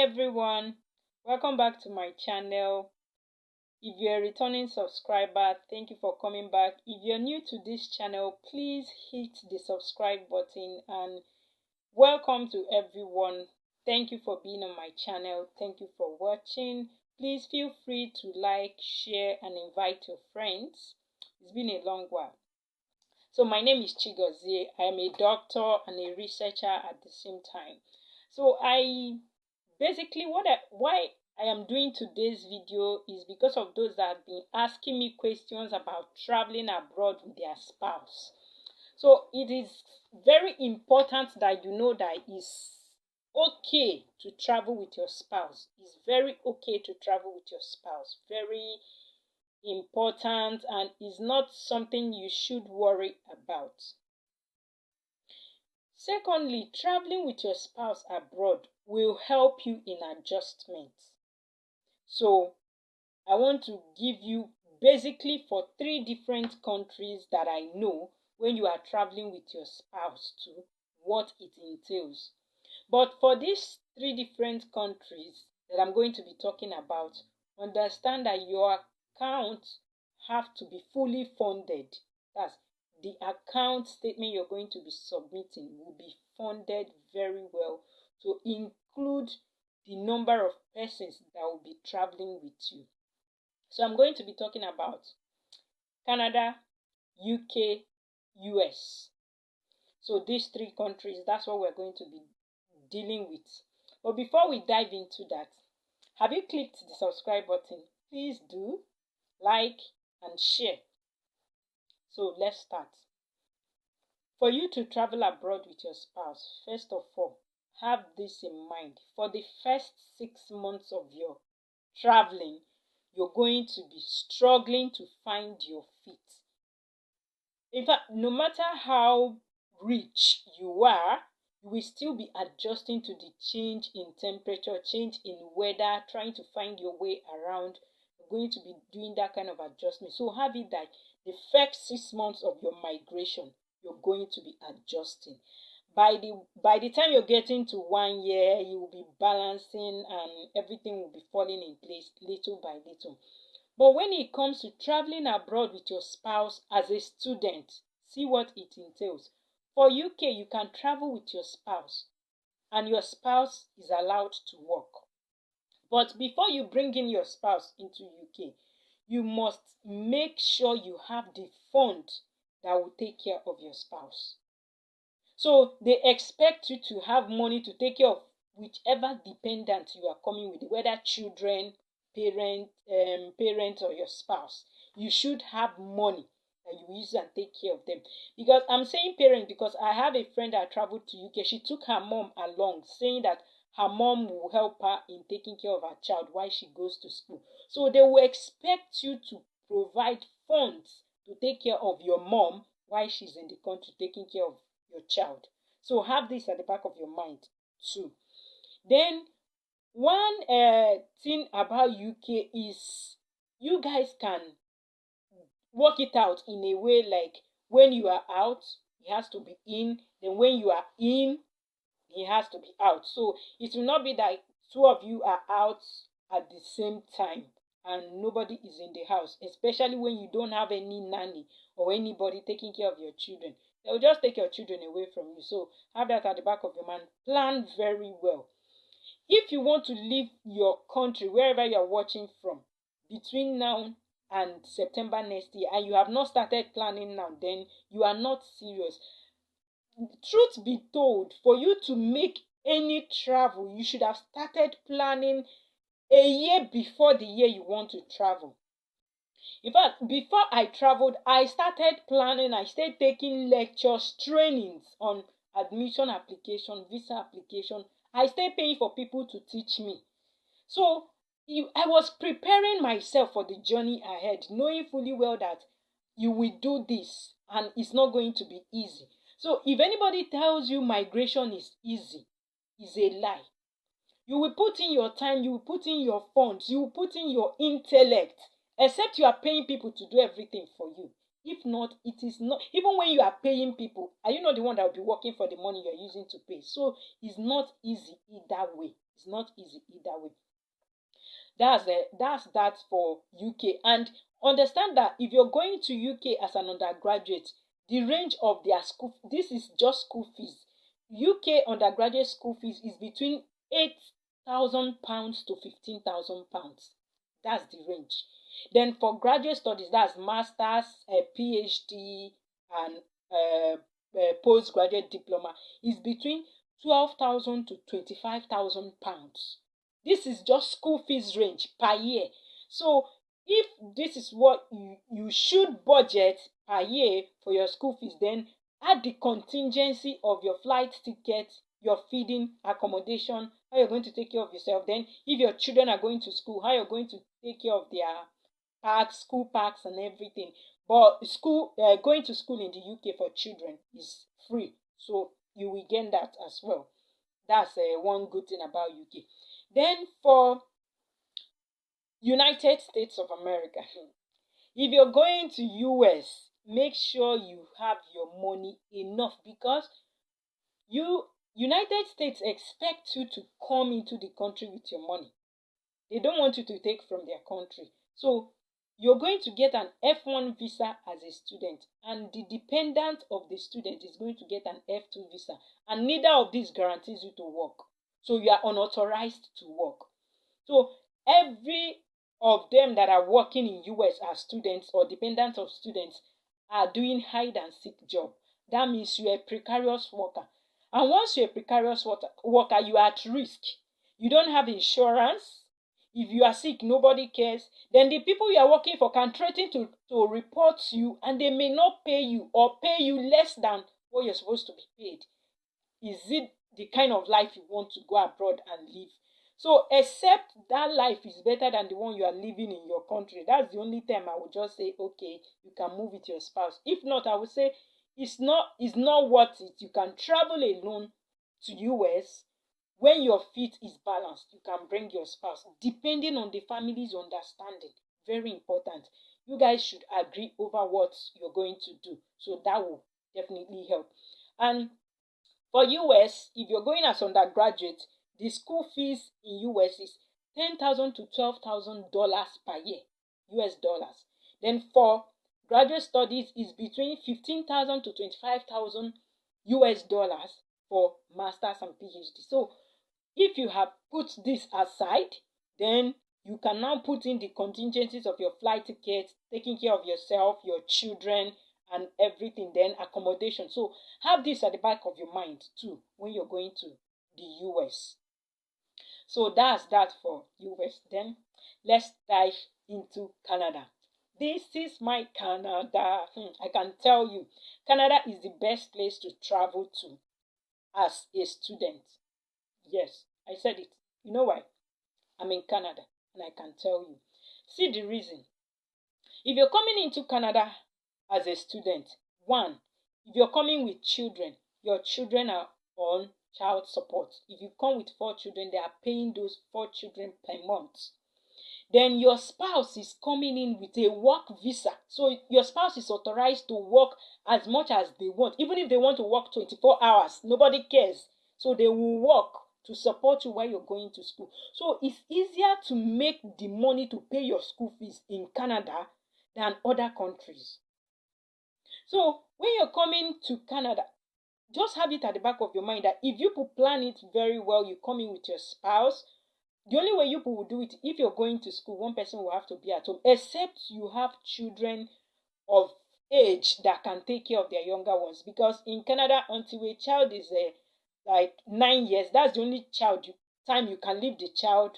everyone, welcome back to my channel. If you're a returning subscriber, thank you for coming back. If you're new to this channel, please hit the subscribe button, and welcome to everyone. Thank you for being on my channel. Thank you for watching. Please feel free to like, share and invite your friends. It's been a long while. So my name is Chigozie. I am a doctor and a researcher at the same time. So why I am doing today's video is because of those that have been asking me questions about traveling abroad with their spouse. So it is very important that you know that it's okay to travel with your spouse. It's very okay to travel with your spouse. Very important, and is not something you should worry about. Secondly, traveling with your spouse abroad will help you in adjustment. So I want to give you basically for 3 different countries that I know when you are traveling with your spouse to what it entails. But for these 3 different countries that I'm going to be talking about, understand that your accounts have to be fully funded. That's the account statement you're going to be submitting will be funded very well to include the number of persons that will be traveling with you. So I'm going to be talking about Canada, UK, US. So these 3 countries, that's what we're going to be dealing with. But before we dive into that, have you clicked the subscribe button? Please do like and share. So let's start. For you to travel abroad with your spouse, first of all, have this in mind. For the first 6 months of your traveling, you're going to be struggling to find your feet. In fact, no matter how rich you are, you will still be adjusting to the change in temperature, change in weather, trying to find your way around. You're going to be doing that kind of adjustment. So have it that the first 6 months of your migration, you're going to be adjusting. By the time you're getting to 1 year, you will be balancing and everything will be falling in place little by little. But when it comes to traveling abroad with your spouse as a student, see what it entails. For UK, you can travel with your spouse and your spouse is allowed to work. But before you bring in your spouse into UK, you must make sure you have the fund that will take care of your spouse. So they expect you to have money to take care of whichever dependent you are coming with, whether children, parents or your spouse. You should have money that you use and take care of them. Because I'm saying parents because I have a friend that traveled to UK. She took her mom along, saying that her mom will help her in taking care of her child while she goes to school. So they will expect you to provide funds to take care of your mom while she's in the country taking care of your child. So have this at the back of your mind too. Then one thing about UK is you guys can work it out in a way like when you are out, he has to be in. Then when you are in, he has to be out. So it will not be that 2 of you are out at the same time and nobody is in the house, especially when you don't have any nanny or anybody taking care of your children. They'll just take your children away from you. So have that at the back of your mind. Plan very well. If you want to leave your country, wherever you are watching from, between now and September next year, and you have not started planning now, then you are not serious. Truth be told, for you to make any travel, you should have started planning a year before the year you want to travel. In fact, before I traveled, I started planning. I started taking lectures, trainings on admission application, visa application. I started paying for people to teach me. So I was preparing myself for the journey ahead, knowing fully well that you will do this and it's not going to be easy. So if anybody tells you migration is easy, it's a lie. You will put in your time, you will put in your funds, you will put in your intellect, except you are paying people to do everything for you. If not, it is not. Even when you are paying people, are you not the one that will be working for the money you're using to pay? So it's not easy either way. It's It's not easy either way. That's that for UK. And understand that if you're going to UK as an undergraduate, the range of their school, this is just school fees. UK undergraduate school fees is between £8,000 to £15,000. That's the range. Then for graduate studies, that's masters, PhD, and postgraduate diploma, is between £12,000 to £25,000. This is just school fees range per year. So if this is what you should budget per year for your school fees, then add the contingency of your flight ticket, your feeding, accommodation, how you're going to take care of yourself. Then if your children are going to school, how you're going to take care of their parks, school parks and everything. But going to school in the UK for children is free. So you will gain that as well. That's one good thing about UK. Then for United States of America, if you're going to US, make sure you have your money enough, because United States expect you to come into the country with your money. They don't want you to take from their country. So you're going to get an F1 visa as a student, and the dependent of the student is going to get an F2 visa, and neither of these guarantees you to work. So you are unauthorized to work. So every of them that are working in US as students or dependents of students are doing hide and seek job. That means you're a precarious worker. And once you're a precarious worker, you are at risk. You don't have insurance. If you are sick, nobody cares. Then the people you are working for can threaten to report you, and they may not pay you, or pay you less than what you're supposed to be paid. Is it the kind of life you want to go abroad and live? So except that life is better than the one you are living in your country, that's the only time I would just say, okay, you can move with your spouse. If not, I would say it's not worth it. You can travel alone to US. When your feet is balanced, you can bring your spouse, depending on the family's understanding. Very important. You guys should agree over what you're going to do, so that will definitely help. And for US, if you're going as undergraduate, the school fees in US is $10,000 to $12,000 per year, US dollars. Then for graduate studies is between 15,000 to 25,000 US dollars for masters and PhD. So if you have put this aside, then you can now put in the contingencies of your flight tickets, taking care of yourself, your children, and everything, then accommodation. So have this at the back of your mind too when you're going to the US. So that's that for US. Then let's dive into Canada. This is my Canada. I can tell you, Canada is the best place to travel to as a student. Yes, I said it. You know why? I'm in Canada, and I can tell you. See the reason. If you're coming into Canada as a student, one, if you're coming with children, your children are on child support. If you come with 4 children, they are paying those 4 children per month. Then your spouse is coming in with a work visa. So your spouse is authorized to work as much as they want. Even if they want to work 24 hours, nobody cares. So they will work to support you while you're going to school. So it's easier to make the money to pay your school fees in Canada than other countries. So when you're coming to Canada, just have it at the back of your mind that if you could plan it very well, you come in with your spouse. The only way you people will do it, if you're going to school, one person will have to be at home, except you have children of age that can take care of their younger ones. Because in Canada, until a child is like 9 years, that's the only time you can leave the child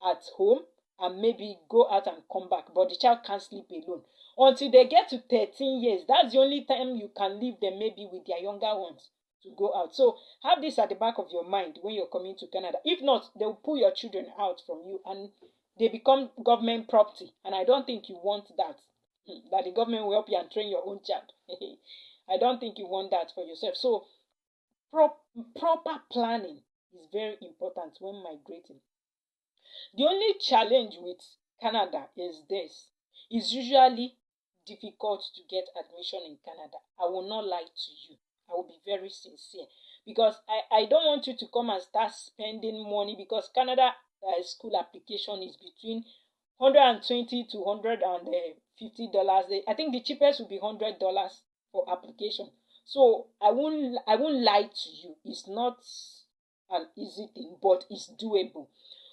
at home and maybe go out and come back. But the child can't sleep alone. Until they get to 13 years, that's the only time you can leave them maybe with their younger ones to go out. So have this at the back of your mind when you're coming to Canada. If not, they'll pull your children out from you and they become government property. And I don't think you want that. That the government will help you and train your own child. I don't think you want that for yourself. So proper planning is very important when migrating. The only challenge with Canada is this. It's usually difficult to get admission in Canada. I will not lie to you. I will be very sincere. because I don't want you to come and start spending money, because Canada school application is between $120 to $150. I think the cheapest will be $100 for application. So I won't lie to you. It's not an easy thing, but it's doable.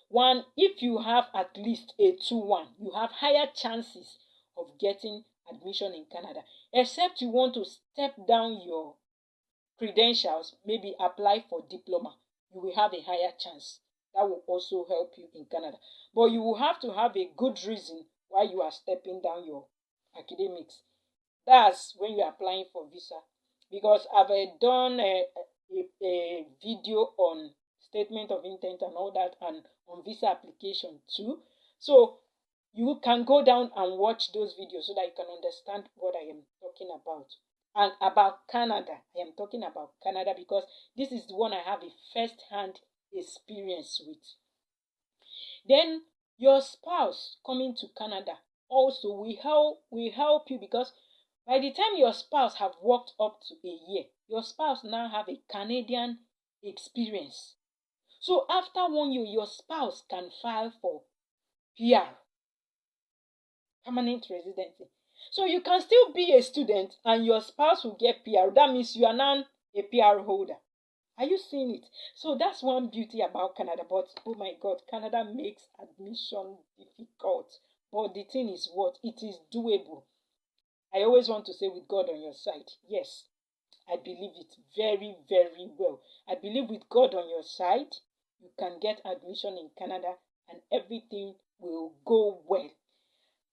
One, if you have at least a 2-1, you have higher chances of getting admission in Canada. Except you want to step down your credentials, maybe apply for diploma, you will have a higher chance. That will also help you in Canada. But you will have to have a good reason why you are stepping down your academics. That's when you're applying for visa. Because I've done a video on statement of intent and all that, and on visa application too. So you can go down and watch those videos so that you can understand what I am talking about. And about Canada, I am talking about Canada because this is the one I have a first-hand experience with. Then your spouse coming to Canada also will help you, because by the time your spouse have worked up to a year, your spouse now have a Canadian experience. So after 1 year, your spouse can file for PR, permanent residency. So you can still be a student and your spouse will get PR. That means you are now a PR holder. Are you seeing it? So that's one beauty about Canada. But oh my God, Canada makes admission difficult. But the thing is what? It is doable. I always want to say, with God on your side. Yes, I believe it very, very well. I believe with God on your side, you can get admission in Canada and everything will go well.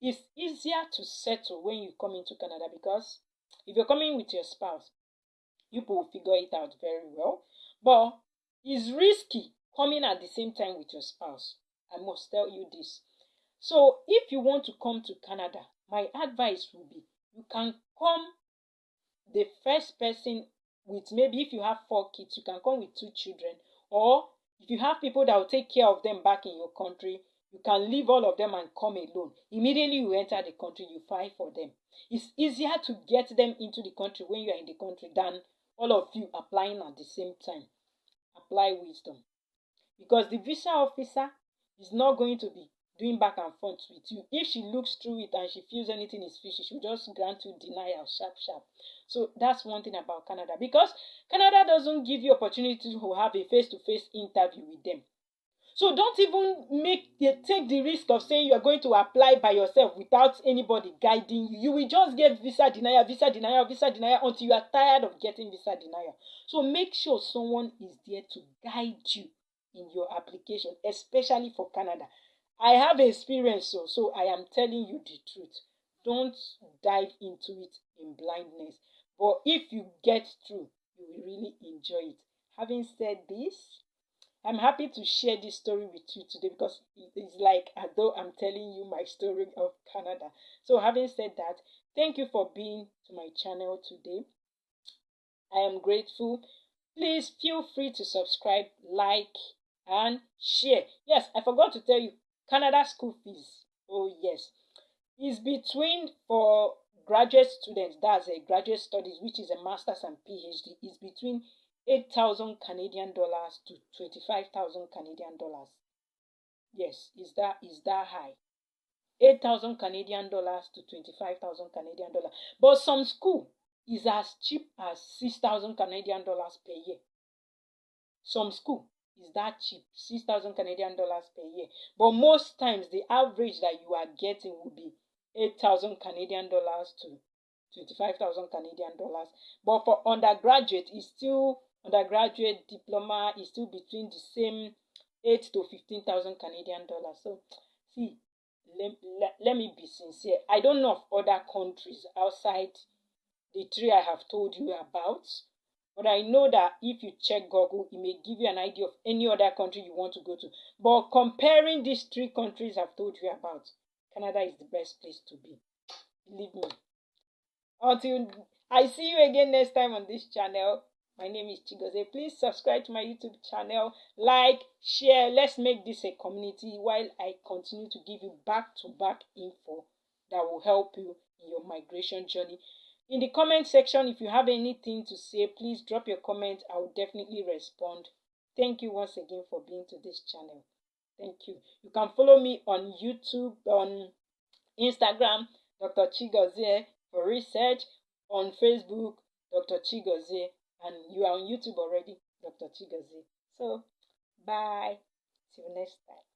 It's easier to settle when you come into Canada, because if you're coming with your spouse, you will figure it out very well. But it's risky coming at the same time with your spouse. I must tell you this. So if you want to come to Canada, my advice will be, you can come the first person with, maybe if you have 4 kids, you can come with 2 children. Or if you have people that will take care of them back in your country, you can leave all of them and come alone. Immediately you enter the country, you fight for them. It's easier to get them into the country when you are in the country than all of you applying at the same time. Apply wisdom. Because the visa officer is not going to be doing back and forth with you. If she looks through it and she feels anything is fishy, she'll just grant you denial sharp. So that's one thing about Canada. Because Canada doesn't give you opportunity to have a face-to-face interview with them. So don't even take the risk of saying you are going to apply by yourself without anybody guiding you. You will just get visa denial until you are tired of getting visa denial. So make sure someone is there to guide you in your application, especially for Canada. I have experience, so I am telling you the truth. Don't dive into it in blindness. But if you get through, you will really enjoy it. Having said this, I'm happy to share this story with you today, because it's like as though I'm telling you my story of Canada. So having said that, thank you for being to my channel today. I am grateful. Please feel free to subscribe, like, and share. Yes, I forgot to tell you, Canada school fees. Oh yes, is between, for graduate students, that's a graduate studies, which is a master's and PhD, is between 8,000 Canadian dollars to 25,000 Canadian dollars. Yes, is that high? 8,000 Canadian dollars to 25,000 Canadian dollars. But some school is as cheap as 6,000 Canadian dollars per year. Some school is that cheap, 6,000 Canadian dollars per year. But most times the average that you are getting will be 8,000 Canadian dollars to 25,000 Canadian dollars. But for undergraduate, undergraduate diploma is still between the same 8 to 15,000 Canadian dollars. So see, let me be sincere. I don't know of other countries outside the 3 I have told you about. But I know that if you check Google, it may give you an idea of any other country you want to go to. But comparing these 3 countries I've told you about, Canada is the best place to be. Believe me. Until I see you again next time on this channel, my name is Chigozie. Please subscribe to my YouTube channel, like, share. Let's make this a community while I continue to give you back-to-back info that will help you in your migration journey. in the comment section, if you have anything to say, please drop your comment. I will definitely respond. Thank you once again for being to this channel. Thank you. You can follow me on YouTube, on Instagram, Dr. Chigozie for research, on Facebook, Dr. Chigozie, and you are on YouTube already, Dr. Chigozie. So, bye. See you next time.